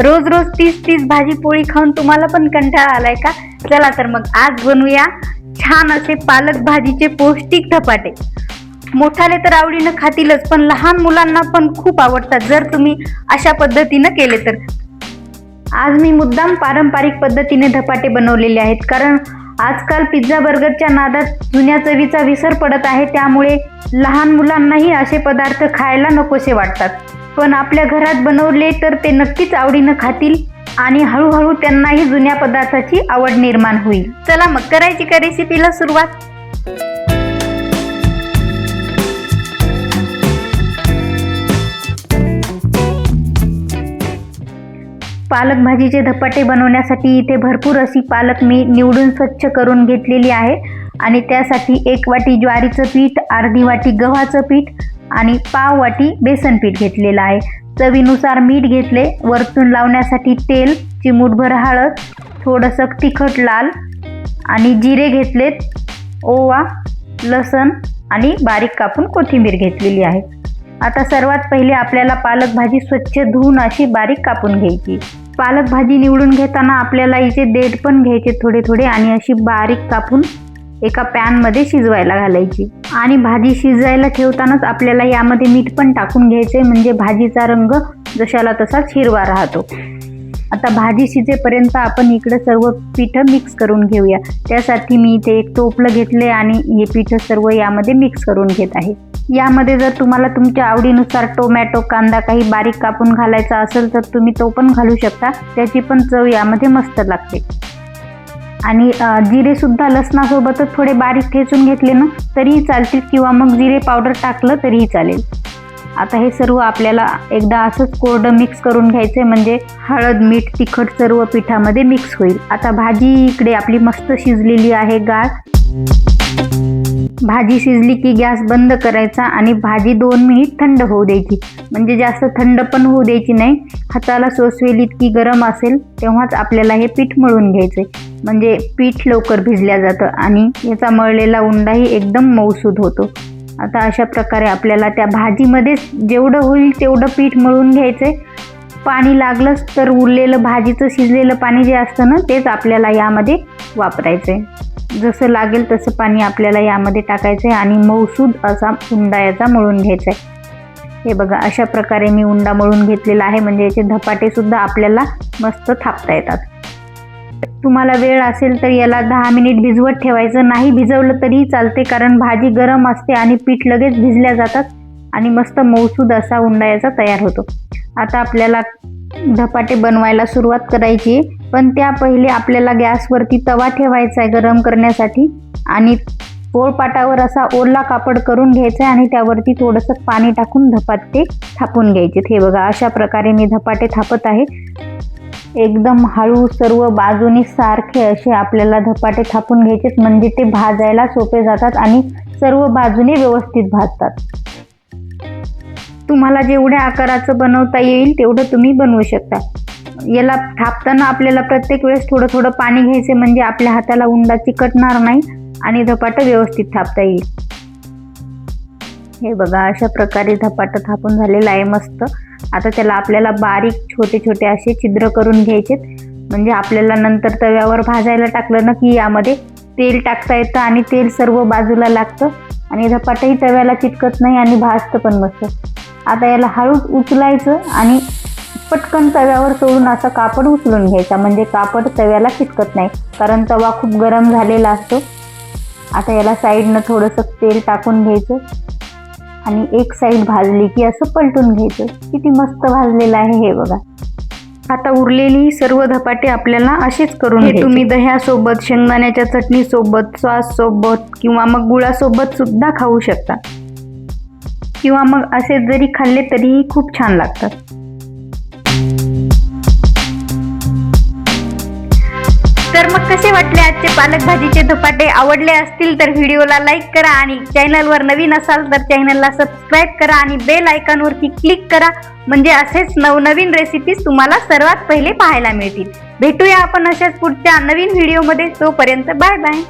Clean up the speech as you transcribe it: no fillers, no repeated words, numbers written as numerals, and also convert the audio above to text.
रोज रोज तीच तीच भाजी पोळी खाऊन तुम्हाला पण कंटाळा आलाय का? चला तर मग आज बनवूया छान असे पालक भाजीचे पौष्टिक धपाटे. मोठाले तर आवडीनं खातीलच, पण लहान मुलांना पण खूप आवडतात जर तुम्ही अशा पद्धतीनं केले तर. आज मी मुद्दाम पारंपरिक पद्धतीने धपाटे बनवलेले आहेत, कारण आजकाल पिझ्झा बर्गरच्या नादात जुन्या चवीचा विसर पडत आहे. त्यामुळे लहान मुलांनाही असे पदार्थ खायला नकोसे वाटतात, पण आपल्या घरात बनवले तर ते नक्कीच आवडीनं खातील आणि हळूहळू त्यांनाही जुन्या पदार्थाची आवड निर्माण होईल. चला मग करायची का रेसिपीला सुरुवात. पालक भाजीचे धपाटे बनवण्यासाठी इथे भरपूर अशी पालक मी निवडून स्वच्छ करून घेतलेली आहे आणि त्यासाठी 1 वाटी ज्वारीचं पीठ, अर्धी वाटी गव्हाचं पीठ आणि पाव वाटी बेसन पीठ घेतलेलं आहे. चवीनुसार मीठ घेतले, वरतून लावण्यासाठी तेल, चिमूटभर हळद, थोडंसं तिखट लाल आणि जिरे घेतलेत, ओवा, लसण आणि बारीक कापून कोथिंबीर घेतलेली आहे. आता सर्वात पहिले आपल्याला पालक भाजी स्वच्छ धुवून अशी बारीक कापून घ्यायची. पालक भाजी निवडून घेताना आपल्याला इथे देठ पण घ्यायचे थोडे थोडे आणि अशी बारीक कापून एका पॅनमध्ये शिजवायला घालायची. आणि भाजी शिजायला ठेवतानाच आपल्याला यामध्ये मीठ पण टाकून घ्यायचे, म्हणजे भाजीचा रंग जशाला तसाच हिरवा राहतो. आता भाजी शिजेपर्यंत आपण इकडे सर्व पीठं मिक्स करून घेऊया. त्यासाठी मी इथे एक टोपलं घेतले आणि हे पीठं सर्व यामध्ये मिक्स करून घेत आहे. यामध्ये जर तुम्हाला तुमच्या आवडीनुसार टोमॅटो, कांदा काही बारीक कापून घालायचा असेल तर तुम्ही तो पण घालू शकता. त्याची पण चव यामध्ये मस्त लागते. आणि जिरे सुद्धा लसणासोबतच थोडे बारीक ठेचून घेतले ना तरीही चालतील, किंवा मग जिरे पावडर टाकलं तरीही चालेल. आता हे सर्व आपल्याला एकदा असंच कोरडं मिक्स करून घ्यायचं, म्हणजे हळद, मीठ, तिखट सर्व पिठामध्ये मिक्स होईल. आता भाजी इकडे आपली मस्त शिजलेली आहे गाळ. भाजी शिजली की गॅस बंद करायचा आणि भाजी 2 मिनिट थंड होऊ द्यायची, म्हणजे जास्त थंड पण होऊ द्यायची नाही. हाताला सोसवेल इतकी गरम असेल तेव्हाच आपल्याला हे पीठ मळून घ्यायचे, म्हणजे पीठ लवकर भिजल्या जातं आणि याचा मळलेला उंडाही एकदम मऊसूद होतो. आता अशा प्रकारे आपल्याला त्या भाजीमध्ये जेवढं होईल तेवढं पीठ मळून घ्यायचंय. पाणी लागलंच तर उरलेलं भाजीचं शिजलेलं पाणी जे असतं ना तेच आपल्याला यामध्ये वापरायचंय. जसं लागेल तसं पाणी आपल्याला यामध्ये टाकायचंय आणि मऊसूद असा उंडा याचा मळून घ्यायचा आहे. हे बघा, अशा प्रकारे मी उंडा मळून घेतलेला आहे, म्हणजे याचे धपाटे सुद्धा आपल्याला मस्त थापता येतात. तुम्हाला वेळ असेल तर याला 10 मिनिट भिजवत ठेवायचं. नाही भिजवलं तरीही चालते, कारण भाजी गरम असते आणि पीठ लगेच भिजल्या जातात आणि मस्त मऊसूद असा उंडा याचा तयार होतो. आता आपल्याला धपाटे बनवायला सुरुवात करायची, पण त्या पहिले आपल्याला गॅसवरती तवा ठेवायचा आहे गरम करण्यासाठी आणि पोळपाटावर असा ओला कापड करून घ्यायचा आहे आणि त्यावरती थोडंसं पाणी टाकून धपाटे थापून घ्यायचे. हे बघा, अशा प्रकारे मी धपाटे थापत आहे. एकदम हळू सर्व बाजूनी सारखे असे आपल्याला धपाटे थापून घ्यायचे, म्हणजे ते भाजायला सोपे जातात आणि सर्व बाजूने व्यवस्थित भाजतात. तुम्हाला जेवढ्या आकाराचं बनवता येईल तेवढं तुम्ही बनवू शकता. याला थापताना आपल्याला प्रत्येक वेळेस थोडं थोडं पाणी घ्यायचे, म्हणजे आपल्या हाताला उंडा चिकटणार नाही आणि धपाटं व्यवस्थित थापता येईल. हे बघा, अशा प्रकारे धपाटं थापून झालेलं आहे मस्त. आता त्याला आपल्याला बारीक छोटे छोटे असे छिद्र करून घ्यायचे, म्हणजे आपल्याला नंतर तव्यावर भाजायला टाकलं ना की यामध्ये तेल टाकता येतं आणि तेल सर्व बाजूला लागतं आणि धपाटंही तव्याला चिटकत नाही आणि भाजतं पण मस्त. आता याला हळूच उचलायचं आणि पटकन तव्यावर सोडून असं कापड उचलून घ्यायचा, म्हणजे कापड तव्याला चिटकत नाही, कारण तवा खूप गरम झालेला असतो. आता याला साईडनं थोडंसं तेल टाकून घ्यायचं आणि एक साईड भाजली की असं पलटून घ्यायचं. किती मस्त भाजलेलं आहे हे बघा. आता उरलेली सर्व धपाटे आपल्याला असेच करून घ्यायचे. तुम्ही दह्यासोबत, शेंगदाण्याच्या चटणीसोबत, सॉस सोबत किंवा मग गुळासोबत सुद्धा खाऊ शकता, किंवा मग असे जरी खाल्ले तरीही खूप छान लागतात. तर मग कसे वाटले आजचे पालक भाजीचे धपाटे? आवडले असतील तर व्हिडिओला लाईक करा आणि चॅनलवर नवीन असाल तर चॅनलला सबस्क्राईब करा आणि बेल आयकॉनवरती क्लिक करा, म्हणजे असेच नवनवीन रेसिपीज तुम्हाला सर्वात पहिले पाहायला मिळतील. भेटूया आपण अशाच पुढच्या नवीन व्हिडिओमध्ये. तोपर्यंत बाय बाय.